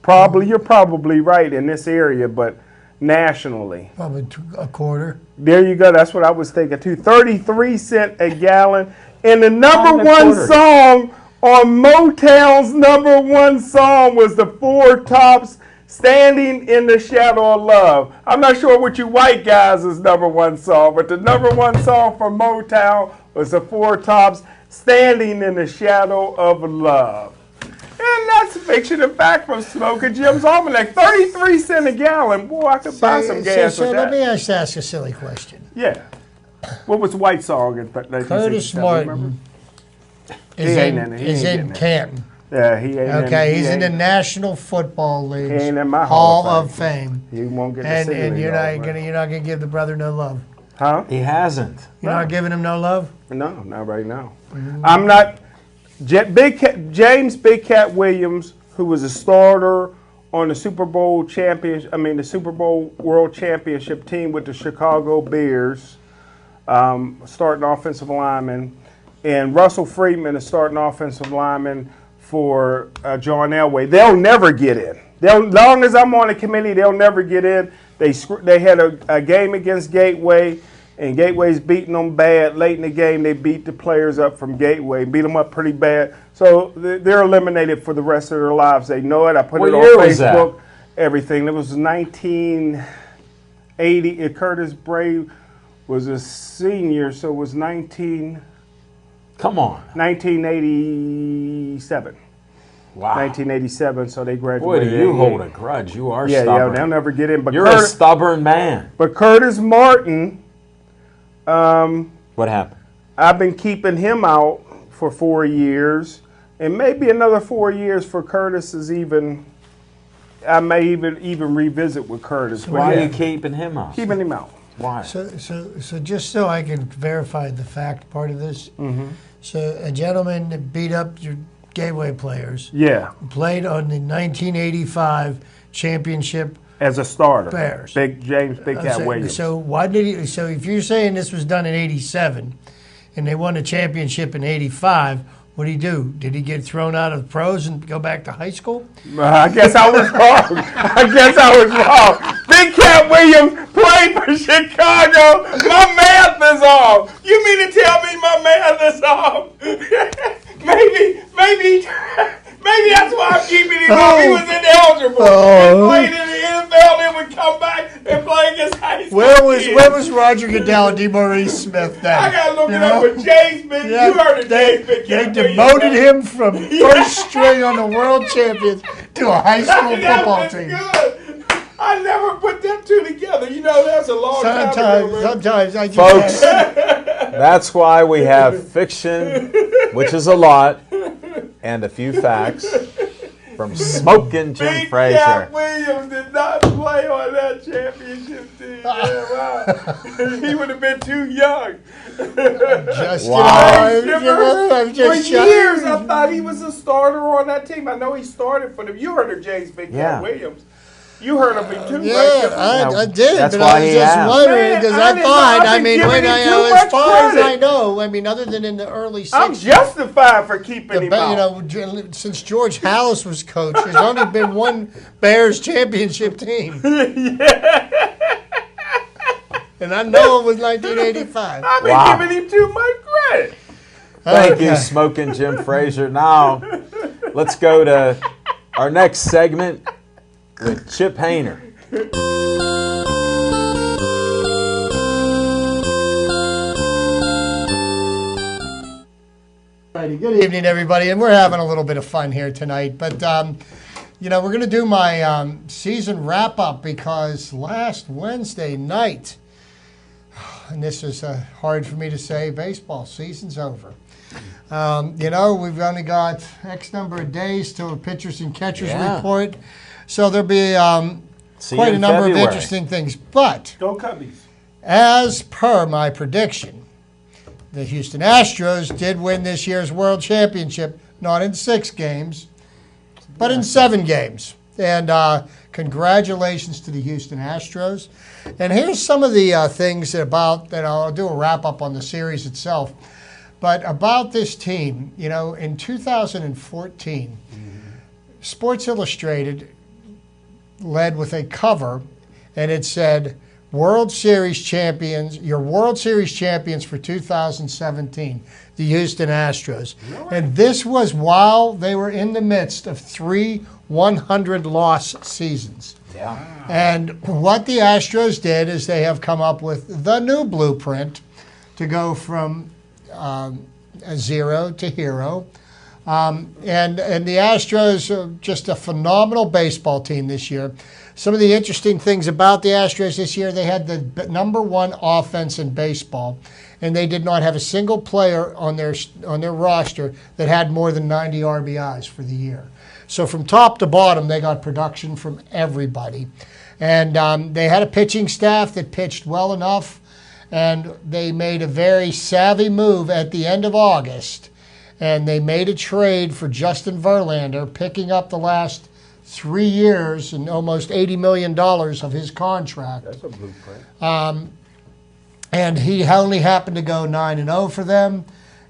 You're probably right in this area, but nationally. Probably a quarter. There you go. That's what I was thinking too. 33 cents a gallon. And the number one song on Motown's number one song was the Four Tops, Standing in the Shadow of Love. I'm not sure what you white guys' number one song, but the number one song from Motown was the Four Tops, Standing in the Shadow of Love. And that's fiction and fact from Smoking Jim's Almanac. 33 cents a gallon. Boy, I could buy some gas with that. Let me just ask a silly question. Yeah. What was the white song in 1967? Curtis Martin is in Canton. Yeah, he ain't. Okay, he's in the National Football League ain't in my Hall of Fame. He won't get the And you're not gonna give the brother no love. Huh? He hasn't. You're not giving him no love? No, not right now. I'm not. James Big Cat Williams, who was a starter on the Super Bowl the Super Bowl World Championship team with the Chicago Bears, starting offensive lineman, and Russell Friedman is starting offensive lineman for John Elway. They'll never get in. As long as I'm on the committee, they'll never get in. They had a game against Gateway, and Gateway's beating them bad. Late in the game, they beat the players up from Gateway, beat them up pretty bad. So they're eliminated for the rest of their lives. They know it. I put it on Facebook, everything. It was 1980. Curtis Brave was a senior, so it was 1987. Wow. 1987, so they Boy, graduated. do you hold a grudge. You are Yeah, stubborn. they'll never get in. But You're a stubborn man. But Curtis Martin, What happened? I've been keeping him out for 4 years, and maybe another 4 years for Curtis is even. I may even revisit with Curtis. But Why yeah, are you keeping him out? keeping him out? Why? So just so I can verify the fact part of this. Mm-hmm. So a gentleman that beat up your Gateway players. Yeah, Played on the 1985 championship as a starter. Bears. James Big Cat Williams. So why did he? So if you're saying this was done in '87, and they won the championship in '85, what did he do? Did he get thrown out of the pros and go back to high school? I guess I was wrong. Big Cat Williams played for Chicago. My math is off. You mean to tell me my math is off? maybe that's why I'm keeping him off. He was ineligible. He played in the NFL and would come back and play against high school. Where was Roger Goodell and DeMaurice Smith then? I gotta look it up with James Big. Yeah, You heard of James They Big. demoted him from first string on the world champions to a high school That football was team. good. I never put them two together. You know, that's a long time ago. Sometimes I just Folks, that's why we have fiction, which is a lot, and a few facts from Smoking Jim Big Frazier. Cat Williams did not play on that championship team. Yeah, wow. He would have been too young. just Wow. I'm For just years, I thought he was a starter on that team. I know he started for them. You heard of James Big Cat Yeah. Williams. You heard of him too, Yeah, right? I did, That's but why I was he just asked. wondering because Man, I I didn't thought, know. I've been giving him too as much far as I credit. know, other than in the early I'm 60s, justified for keeping him out. since George Hallis was coach, there's only been one Bears championship team. And I know it was 1985. I've been Wow. giving him too much credit. Thank you, Okay. Smoking Jim Frazier. Now, let's go to our next segment with Chip Hayner. Alrighty, good evening, everybody, and we're having a little bit of fun here tonight. But we're going to do my season wrap up because last Wednesday night, and this is hard for me to say, baseball season's over. We've only got X number of days till a pitchers and catchers Yeah. report, so there'll be See quite you a in number February. of interesting things. But Go Cubbies. as per my prediction, the Houston Astros did win this year's World Championship, not in 6 games, but in 7 games. And congratulations to the Houston Astros. And here's some of the things about, that I'll do a wrap up on the series itself. But about this team, in 2014, Sports Illustrated led with a cover, and it said, World Series champions, your World Series champions for 2017, the Houston Astros. And this was while they were in the midst of 3 100-loss seasons. Yeah. And what the Astros did is they have come up with the new blueprint to go from a 0 to hero. And the Astros are just a phenomenal baseball team this year. Some of the interesting things about the Astros this year, they had the #1 offense in baseball, and they did not have a single player on their roster that had more than 90 RBIs for the year. So from top to bottom, they got production from everybody. And they had a pitching staff that pitched well enough, and they made a very savvy move at the end of August, and they made a trade for Justin Verlander, picking up the last 3 years and almost $80 million of his contract. That's a blueprint. And he only happened to go 9-0 for them.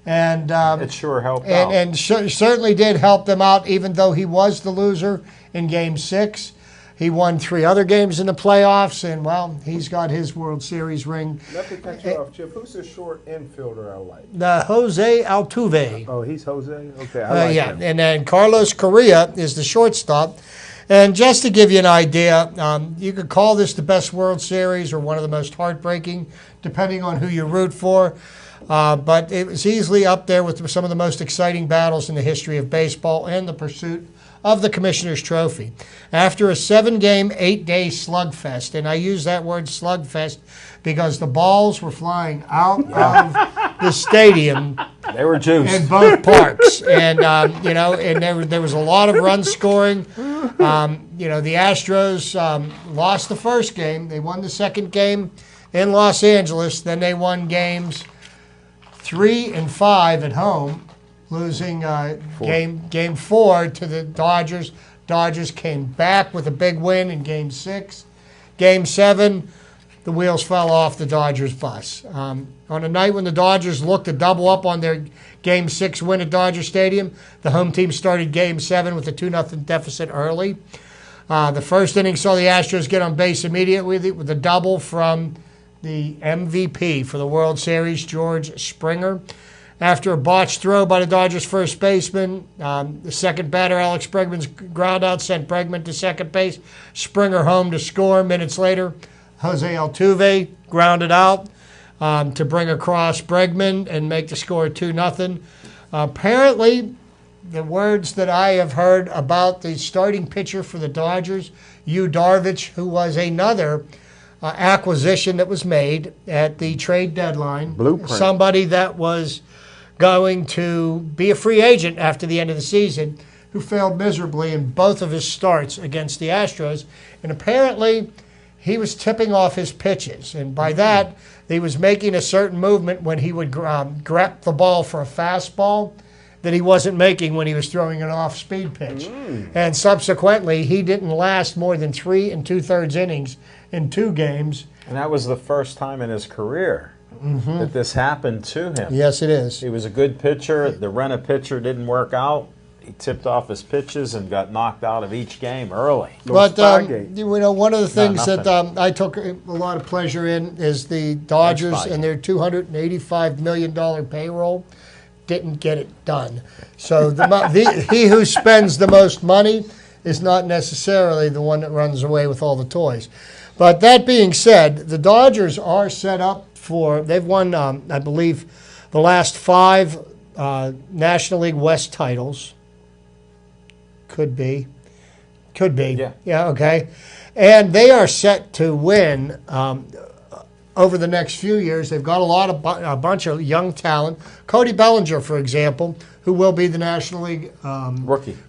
And It sure helped out. and certainly did help them out, even though he was the loser in Game 6. He won 3 other games in the playoffs, and, well, he's got his World Series ring. Not to cut you off, Chip. Who's the short infielder I like? The Jose Altuve. Oh, he's Jose? Okay, I like him. And then Carlos Correa is the shortstop. And just to give you an idea, you could call this the best World Series or one of the most heartbreaking, depending on who you root for. But it was easily up there with some of the most exciting battles in the history of baseball and the pursuit of the Commissioner's Trophy. After a 7-game, 8-day slugfest, and I use that word slugfest because the balls were flying out of the stadium They were juiced. in both parks, and and there was a lot of run scoring. The Astros lost the first game. They won the second game in Los Angeles. Then they won games 3 and 5 at home, losing game 4 to the Dodgers. Dodgers came back with a big win in Game 6. Game 7, the wheels fell off the Dodgers bus. On a night when the Dodgers looked to double up on their Game 6 win at Dodger Stadium, the home team started Game 7 with a 2-0 deficit early. The first inning saw the Astros get on base immediately with a double from the MVP for the World Series, George Springer. After a botched throw by the Dodgers first baseman, the second batter, Alex Bregman's ground out, sent Bregman to second base. Springer home to score. Minutes later, Jose Altuve grounded out to bring across Bregman and make the score 2-0. Apparently, the words that I have heard about the starting pitcher for the Dodgers, Yu Darvish, who was another acquisition that was made at the trade deadline. Blueprint. Somebody that was going to be a free agent after the end of the season, who failed miserably in both of his starts against the Astros. And apparently, he was tipping off his pitches. And by that, he was making a certain movement when he would grab the ball for a fastball that he wasn't making when he was throwing an off-speed pitch. And subsequently, he didn't last more than 3 2/3 innings in 2 games. And that was the first time in his career that this happened to him. Yes, it is. He was a good pitcher. The rent-a-pitcher didn't work out. He tipped off his pitches and got knocked out of each game early. But Spygate. you know, one of the things that nothing. I took a lot of pleasure in is the Dodgers Spygate. and their $285 million payroll didn't get it done. So he who spends the most money is not necessarily the one that runs away with all the toys. But that being said, the Dodgers are set up for, they've won, I believe, the last 5 National League West titles. Could be. Yeah, okay. And they are set to win over the next few years. They've got a bunch of young talent. Cody Bellinger, for example, who will be the National League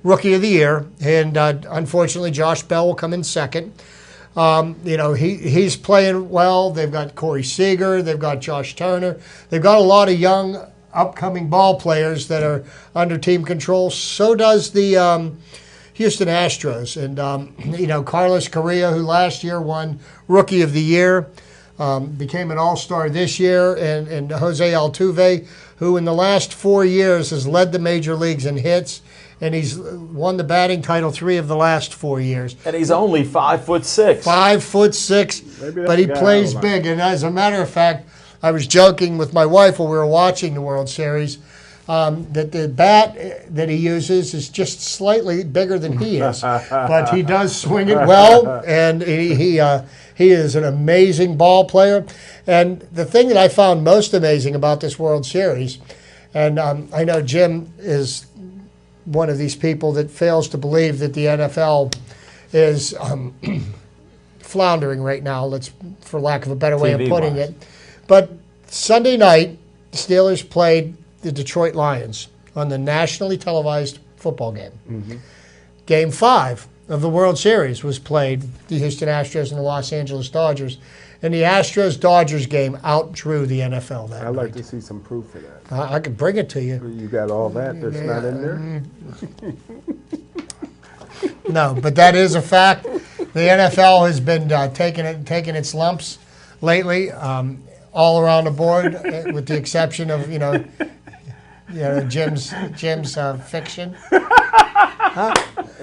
Rookie of the Year. And unfortunately, Josh Bell will come in second. You know, he's playing well. They've got Corey Seager. They've got Josh Turner. They've got a lot of young, upcoming ball players that are under team control. So does the Houston Astros. And, you know, Carlos Correa, who last year won Rookie of the Year, became an all-star this year. And Jose Altuve, who in the last 4 years has led the major leagues in hits. And he's won the batting title 3 of the last 4 years. And he's only 5'6". 5'6", but he plays big. And as a matter of fact, I was joking with my wife while we were watching the World Series that the bat that he uses is just slightly bigger than he is, but he does swing it well, and he is an amazing ball player. And the thing that I found most amazing about this World Series, and I know Jim is one of these people that fails to believe that the NFL is floundering right now, for lack of a better way of putting it. But Sunday night, the Steelers played the Detroit Lions on the nationally televised football game. Game 5 of the World Series was played, the Houston Astros and the Los Angeles Dodgers. And the Astros-Dodgers game outdrew the NFL that night. I'd like to see some proof of that. I can bring it to you. You got all that that's not in there? No, but that is a fact. The NFL has been taking its lumps lately, all around the board, with the exception of Jim's fiction.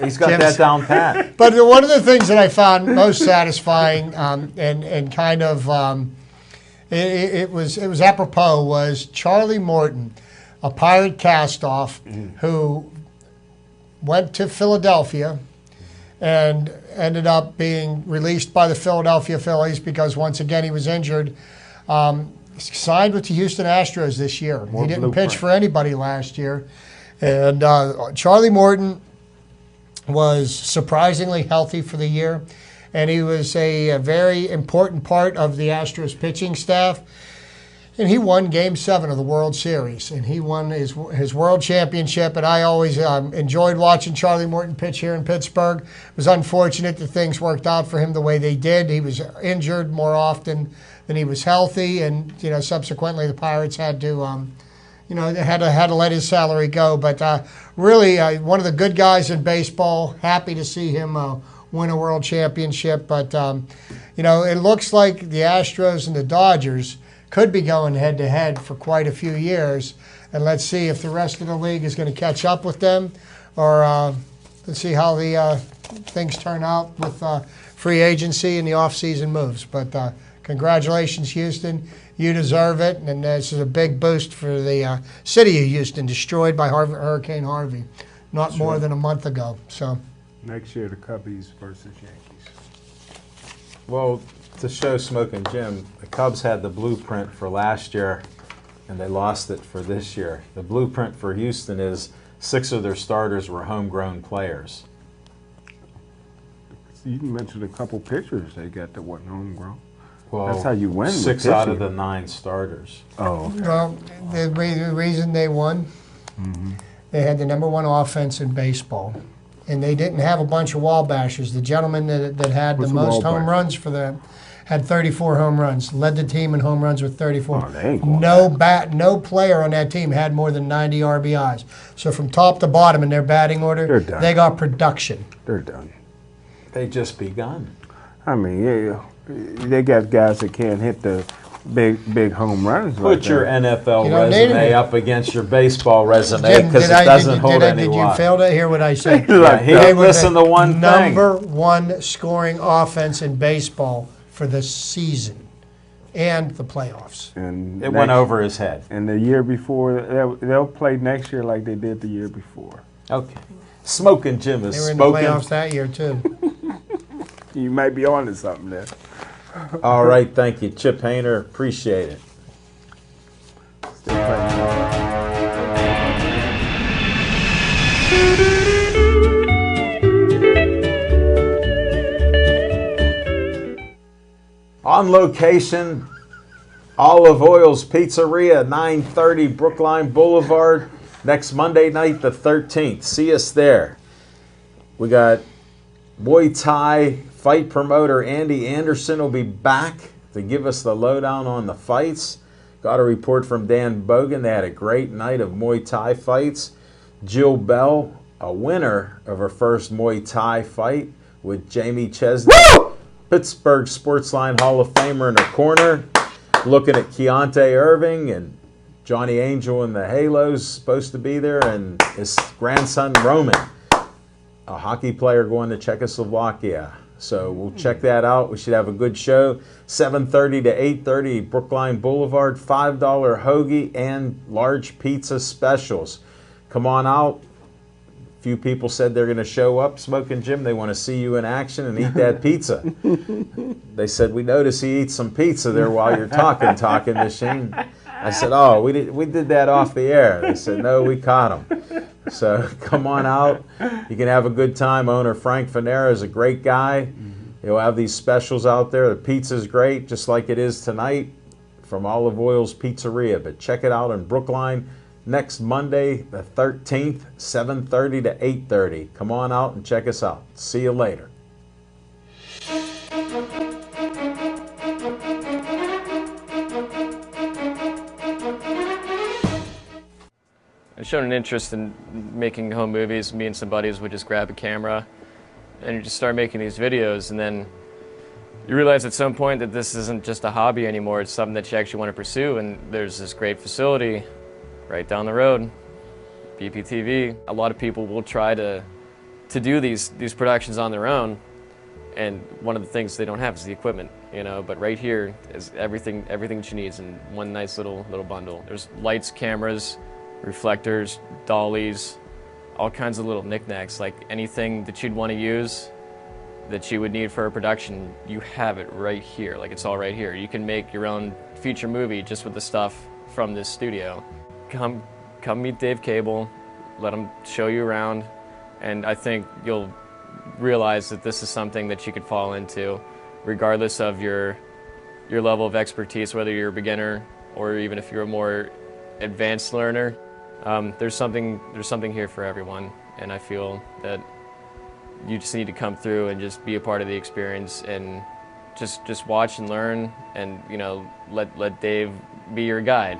He's got that down pat. But one of the things that I found most satisfying and kind of it was apropos was Charlie Morton, a Pirate cast-off who went to Philadelphia and ended up being released by the Philadelphia Phillies because once again he was injured. Signed with the Houston Astros this year. He didn't pitch for anybody last year. And Charlie Morton was surprisingly healthy for the year. And he was a very important part of the Astros pitching staff. And he won Game 7 of the World Series. And he won his World Championship. And I always enjoyed watching Charlie Morton pitch here in Pittsburgh. It was unfortunate that things worked out for him the way they did. He was injured more often than he was healthy. And, subsequently the Pirates had to, they had to let his salary go. But really, one of the good guys in baseball. Happy to see him win a World Championship. But, it looks like the Astros and the Dodgers could be going head-to-head for quite a few years. And let's see if the rest of the league is going to catch up with them, or let's see how the things turn out with free agency and the off-season moves. But congratulations, Houston. You deserve it, and this is a big boost for the city of Houston, destroyed by Hurricane Harvey not more than a month ago. So Next year, the Cubbies versus Yankees. Well, to show Smoking Jim, the Cubs had the blueprint for last year, and they lost it for this year. The blueprint for Houston is 6 of their starters were homegrown players. You mentioned a couple pitchers they got that wasn't homegrown. Well, That's how you win with 6 out of the pitching. 9 starters. Oh, okay. well, the reason they won, they had the #1 offense in baseball. And they didn't have a bunch of wall bashers. The gentleman that had What's the a wall most home basher? runs for them had 34 home runs, led the team in home runs with 34. Oh, they ain't going No player on that team had more than 90 RBIs. So from top to bottom in their batting order, They're done. they got production. They're done. They just begun. I mean, yeah, they got guys that can't hit the big home runs. Put like your that. NFL You don't need resume it. up against your baseball resume Jim, because it doesn't hold any did you water. fail to hear what I said? Yeah, he They didn't were listen to one thing. #1 scoring offense in baseball for the season and the playoffs. And It went next- over his head. And the year before, they'll play next year like they did the year before. Okay. Smoking Jim is They were in the spoken. playoffs that year too. You might be on to something there. All right, thank you, Chip Hayner. Appreciate it. Still playing. On location, Olive Oil's Pizzeria, 930 Brookline Boulevard, next Monday night, the 13th. See us there. We got Muay Thai fight promoter Andy Anderson will be back to give us the lowdown on the fights. Got a report from Dan Bogan. They had a great night of Muay Thai fights. Jill Bell, a winner of her first Muay Thai fight with Jamie Chesney. Pittsburgh Sportsline Hall of Famer in her corner. Looking at Keontae Irving and Johnny Angel and the Halos supposed to be there, and his grandson Roman, a hockey player going to Czechoslovakia. So we'll check that out. We should have a good show. 7:30 to 8:30 Brookline Boulevard, $5 hoagie and large pizza specials. Come on out. Few people said they're going to show up, Smoking Jim. They want to see you in action and eat that pizza. They said, we noticed he eats some pizza there while you're talking machine. I said, oh, we did that off the air. They said, no, we caught him. So come on out. You can have a good time. Owner Frank Fanera is a great guy. He'll have these specials out there. The pizza's great, just like it is tonight from Olive Oil's Pizzeria. But check it out in Brookline. Next Monday, the 13th, 7:30 to 8:30. Come on out and check us out. See you later. I've shown an interest in making home movies. Me and some buddies would just grab a camera and you just start making these videos, and then you realize at some point that this isn't just a hobby anymore. It's something that you actually want to pursue, and there's this great facility right down the road, BPTV. A lot of people will try to do these productions on their own, and one of the things they don't have is the equipment, you know. But right here is everything that she needs in one nice little bundle. There's lights, cameras, reflectors, dollies, all kinds of little knickknacks. Like anything that you'd want to use that you would need for a production, you have it right here. Like it's all right here. You can make your own feature movie just with the stuff from this studio. Come meet Dave Cable, let him show you around, and I think you'll realize that this is something that you could fall into regardless of your level of expertise, whether you're a beginner or even if you're a more advanced learner. There's something here for everyone, and I feel that you just need to come through and just be a part of the experience and just watch and learn, and you know, let Dave be your guide.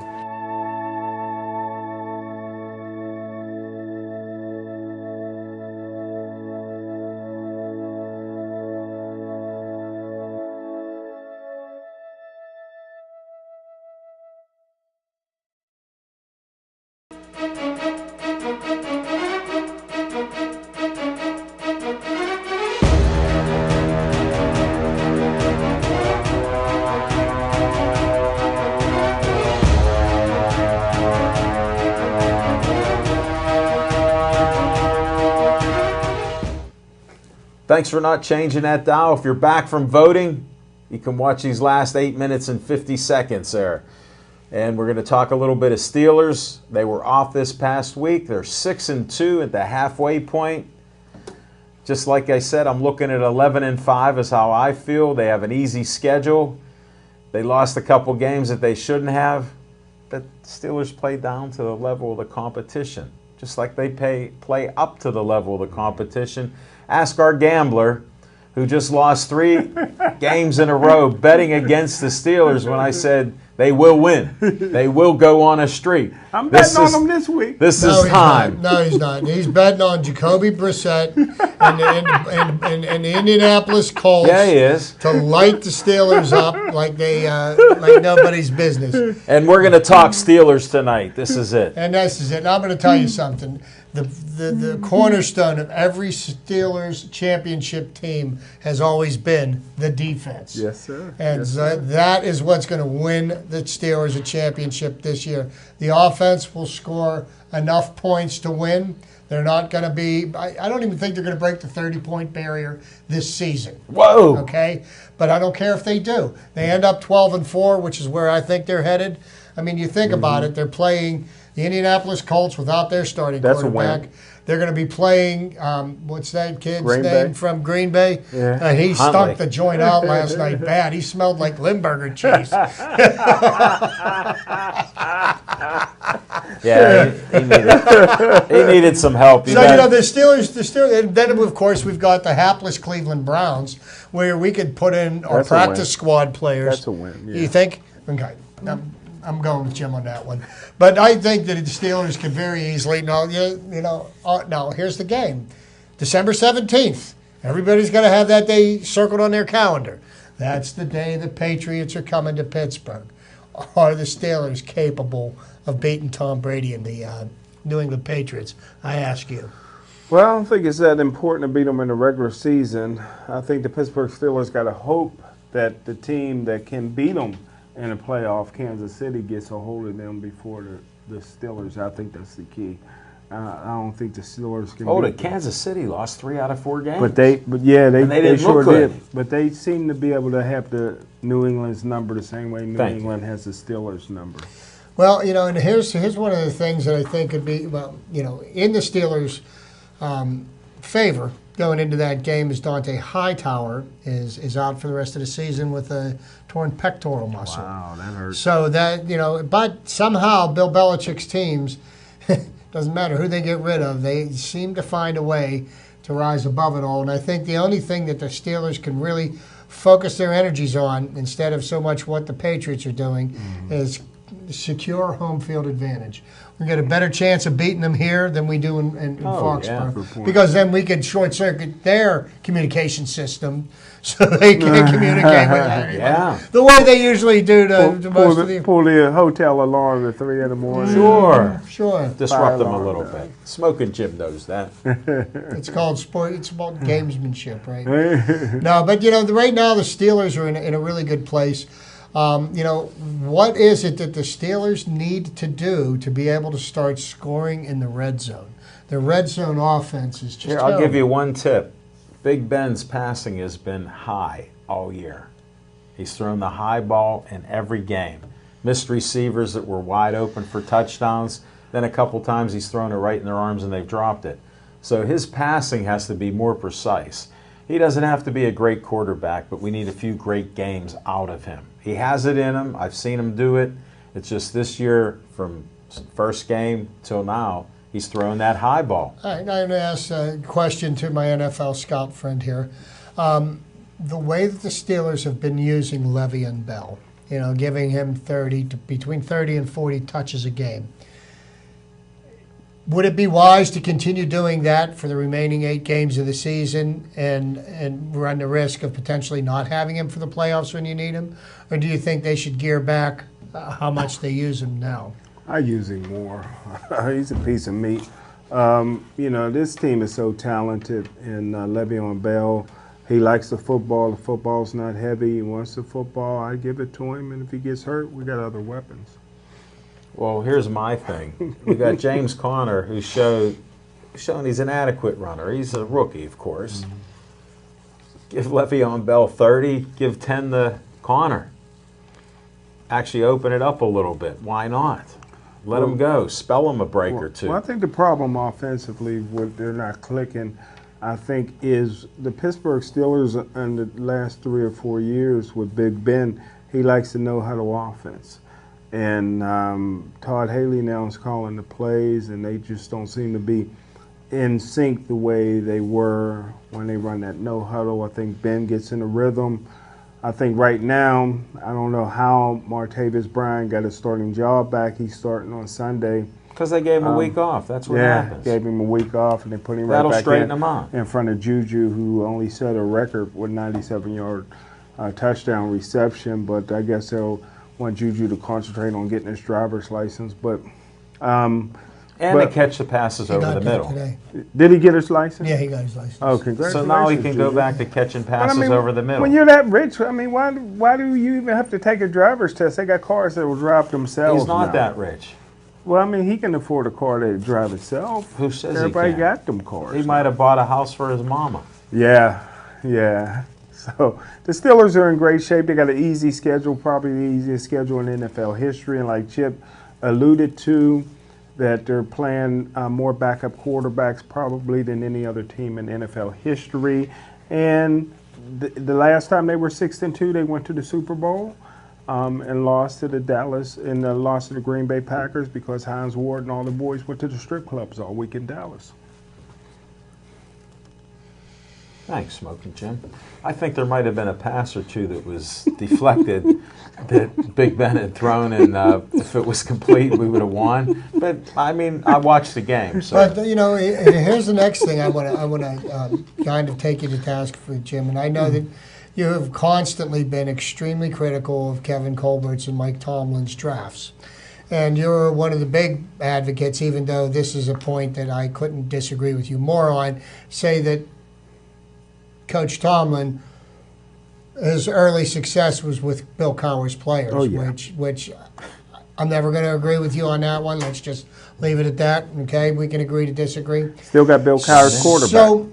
Thanks for not changing that dial. If you're back from voting, you can watch these last 8 minutes and 50 seconds there. And we're going to talk a little bit of Steelers. They were off this past week. They're 6-2 at the halfway point. Just like I said, I'm looking at 11-5 is how I feel. They have an easy schedule. They lost a couple games that they shouldn't have. But Steelers play down to the level of the competition, just like they play up to the level of the competition. Ask our gambler, who just lost 3 games in a row betting against the Steelers when I said they will win. They will go on a streak. I'm betting on them this week. This No, is he's time. not. No, he's not. He's betting on Jacoby Brissett and the Indianapolis Colts Yeah, he is. to light the Steelers up like they like nobody's business. And we're going to talk Steelers tonight. This is it. And this is it. And I'm going to tell you something. The cornerstone of every Steelers championship team has always been the defense. Yes, sir. And Yes, sir. that is what's going to win the Steelers a championship this year. The offense will score enough points to win. They're not going to be, I don't even think they're going to break the 30-point barrier this season. Whoa. Okay? But I don't care if they do. They end up 12-4, which is where I think they're headed. I mean, you think about it, they're playing the Indianapolis Colts without their starting That's a quarterback. win. They're going to be playing, what's that kid's Green name Bay. from Green Bay? Yeah. He Huntley. stunk the joint out last night bad. He smelled like Limburger cheese. Yeah, he needed some help. So, the Steelers, and then, of course, we've got the hapless Cleveland Browns, where we could put in our That's a win. practice squad players. That's a win, yeah. You think? Okay. I'm going with Jim on that one. But I think that the Steelers could very easily, now, here's the game. December 17th. Everybody's going to have that day circled on their calendar. That's the day the Patriots are coming to Pittsburgh. Are the Steelers capable of beating Tom Brady and the New England Patriots? I ask you. Well, I don't think it's that important to beat them in the regular season. I think the Pittsburgh Steelers got to hope that the team that can beat them in the playoff, Kansas City, gets a hold of them before the Steelers. I think that's the key. I don't think the Steelers can. Hold beat it, them. Kansas City lost 3 out of 4 games. But they And they didn't sure look good. did. But they seem to be able to have the New England's number the same way New Thank you. England has the Steelers' number. Well, and here's one of the things that I think could be, in the Steelers' favor going into that game is Dante Hightower is out for the rest of the season with a torn pectoral muscle. Wow, that hurts. So that, but somehow Bill Belichick's teams, doesn't matter who they get rid of, they seem to find a way to rise above it all. And I think the only thing that the Steelers can really focus their energies on, instead of so much what the Patriots are doing, is secure home field advantage. We get a better chance of beating them here than we do in Foxborough. good point. Because then we could short circuit their communication system so they can't communicate with anybody. Yeah. The way they usually do to most of the... Pull the hotel alarm at 3 in the morning. Sure. Sure. Disrupt them a alarm, little bit. Smoking Jim knows that. It's called sport. It's about gamesmanship, right? No, but right now the Steelers are in a really good place. What is it that the Steelers need to do to be able to start scoring in the red zone? The red zone offense is just Here, I'll give terrible. you one tip. Big Ben's passing has been high all year. He's thrown the high ball in every game. Missed receivers that were wide open for touchdowns. Then a couple times he's thrown it right in their arms and they've dropped it. So his passing has to be more precise. He doesn't have to be a great quarterback, but we need a few great games out of him. He has it in him. I've seen him do it. It's just this year, from first game till now, he's throwing that high ball. All right, I'm going to ask a question to my NFL scout friend here. The way that the Steelers have been using Le'Veon Bell, giving him between 30 and 40 touches a game, would it be wise to continue doing that for the remaining 8 games of the season and run the risk of potentially not having him for the playoffs when you need him? Or do you think they should gear back how much they use him now? I use him more. He's a piece of meat. This team is so talented, and Le'Veon Bell, he likes the football. The football's not heavy. He wants the football. I give it to him, and if he gets hurt, we got other weapons. Well, here's my thing. We got James Conner, who's shown he's an adequate runner. He's a rookie, of course. Give Le'Veon Bell 30, give 10 to Connor. Actually open it up a little bit. Why not? Let them go. Spell them a break or two. Well, I think the problem offensively, what they're not clicking, I think, is the Pittsburgh Steelers in the last 3 or 4 years with Big Ben. He likes to know how to offense. And Todd Haley now is calling the plays, and they just don't seem to be in sync the way they were when they run that no huddle. I think Ben gets in a rhythm. I think right now, I don't know how Martavis Bryant got his starting job back. He's starting on Sunday. Because they gave him a week off. That's what happens. Gave him a week off, and they put him That'll right back straighten him out. in front of Juju, who only set a record with 97-yard touchdown reception. But I guess they'll want Juju to concentrate on getting his driver's license. But And to catch the passes He over got the that middle. today. did he get his license? Yeah, he got his license. Oh, congratulations. So now he can go Juju. back to catching But passes over the middle. When you're that rich, I mean, why do you even have to take a driver's test? They got cars that will drive themselves. He's not now. that rich. Well, I mean, he can afford a car to drive itself. Who says Everybody he can? got them cars. He might have bought a house for his mama. Yeah. So the Steelers are in great shape. They got an easy schedule, probably the easiest schedule in NFL history. And like Chip alluded to, that they're playing more backup quarterbacks probably than any other team in NFL history. And the last time they were 6-2, they went to the Super Bowl and lost to the lost to the Green Bay Packers because Hines Ward and all the boys went to the strip clubs all week in Dallas. Thanks, Smoking Jim. I think there might have been a pass or two that was deflected that Big Ben had thrown, and if it was complete, we would have won. But I mean, I watched the game. So. But you know, here's the next thing I want to kind of take you to task for, Jim. And I know that you have constantly been extremely critical of Kevin Colbert's and Mike Tomlin's drafts. And you're one of the big advocates, even though this is a point that I couldn't disagree with you more on, say that Coach Tomlin, his early success was with Bill Cowher's players, which I'm never going to agree with you on that one. Let's just leave it at that, okay? We can agree to disagree. Still got Bill Cowher's quarterback.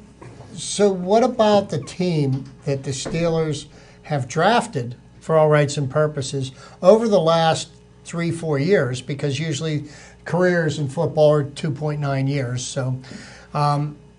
So what about the team that the Steelers have drafted, for all rights and purposes, over the last 3-4 years, because usually careers in football are 2.9 years. So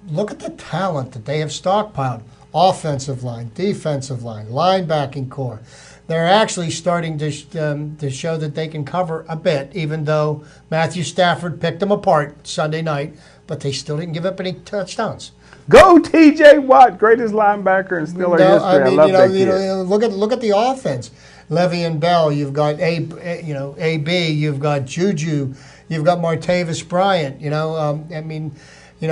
look at the talent that they have stockpiled. Offensive line, defensive line, linebacking core. They're actually starting to show that they can cover a bit, even though Matthew Stafford picked them apart Sunday night, but they still didn't give up any touchdowns. Go T.J. Watt, greatest linebacker in Steeler history. I love that kid. Look at the offense. Le'Veon Bell, you've got AB, you've got Juju, you've got Martavis Bryant. And you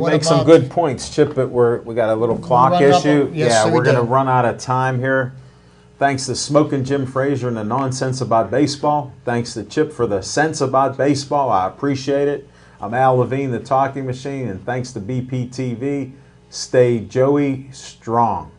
what make some good points, Chip, but we got a little clock issue. We're going to run out of time here. Thanks to Smoking Jim Frazier and the nonsense about baseball. Thanks to Chip for the sense about baseball. I appreciate it. I'm Al Levine, the Talking Machine, and thanks to BPTV. Stay Joey strong.